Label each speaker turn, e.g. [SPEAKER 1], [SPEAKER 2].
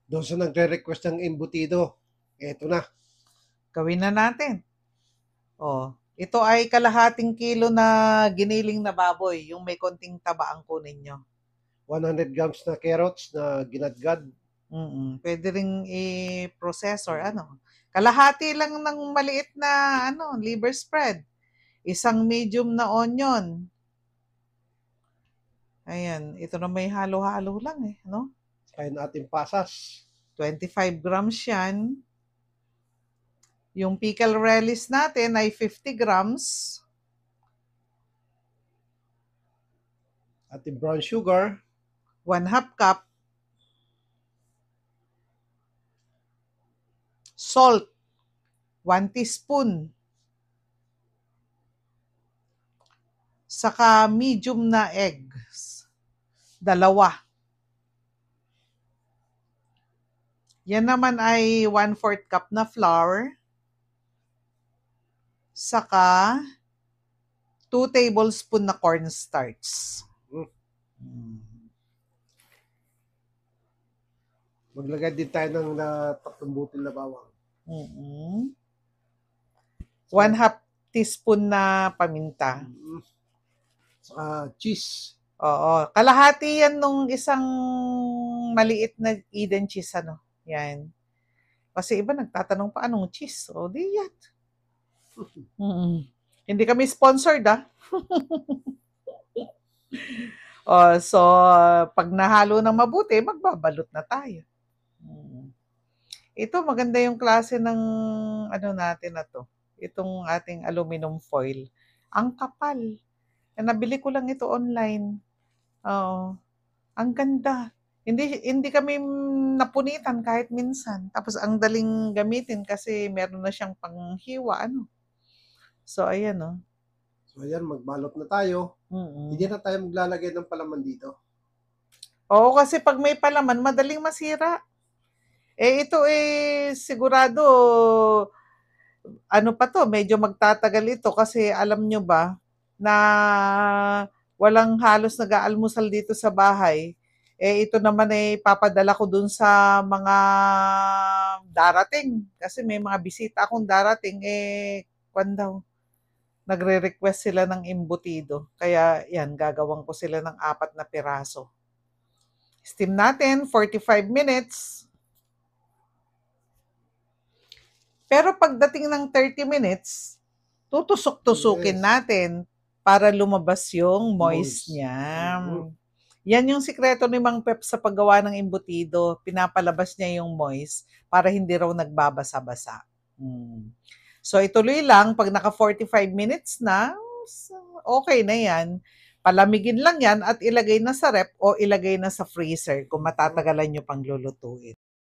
[SPEAKER 1] Doon sa nagre-request ng embutido, eto na,
[SPEAKER 2] Gawin na natin. Oh, ito ay kalahating kilo na giniling na baboy, yung may konting taba ang kunin nyo.
[SPEAKER 1] 100 grams na carrots na ginadgad.
[SPEAKER 2] Pwede ring i-process or ano. Kalahati lang ng maliit na liver spread. Isang medium na onion. Ayan, ito na may halo-halo lang no?
[SPEAKER 1] Kaya natin pasas.
[SPEAKER 2] 25 grams yan. Yung pickle relish natin ay 50 grams.
[SPEAKER 1] Ating brown sugar.
[SPEAKER 2] 1/2 cup. Salt. 1 teaspoon. Saka medium na eggs. 2. Yan naman ay 1/4 cup na flour. Saka 2 tablespoon na cornstarch.
[SPEAKER 1] Maglagay din tayo ng 3 butil na bawang.
[SPEAKER 2] 1/2 teaspoon na paminta.
[SPEAKER 1] Cheese.
[SPEAKER 2] Oo. Kalahati yan nung isang maliit na Eden cheese, Yan. Kasi iba nagtatanong pa, anong cheese? O, di yan. Hindi kami sponsored, so, pag nahalo ng mabuti, magbabalot na tayo. Ito, maganda yung klase ng natin na to. Itong ating aluminum foil. Ang kapal. Nabili ko lang ito online. Oo. Ang ganda. Hindi kami napunitan kahit minsan. Tapos ang daling gamitin kasi meron na siyang panghiwa, So, ayan,
[SPEAKER 1] So, ayan, magbalot na tayo. Hindi na tayo maglalagay ng palaman dito.
[SPEAKER 2] Oo, kasi pag may palaman, madaling masira. Ito sigurado, pa to, medyo magtatagal ito kasi alam nyo ba, na walang halos nag-aalmusal dito sa bahay. Ito naman papadala ko dun sa mga darating. Kasi may mga bisita akong darating, kwan daw, nagre-request sila ng embutido. Kaya yan, gagawin ko sila ng 4 na piraso. Steam natin, 45 minutes. Pero pagdating ng 30 minutes, tutusok-tusukin natin para lumabas yung moist niya. Yan yung sikreto ni Mang Pep sa paggawa ng embutido. Pinapalabas niya yung moist para hindi raw nagbabasa-basa. So ituloy lang, pag naka 45 minutes na, okay na yan. Palamigin lang yan at ilagay na sa rep o ilagay na sa freezer kung matatagalan nyo pang lulutuin.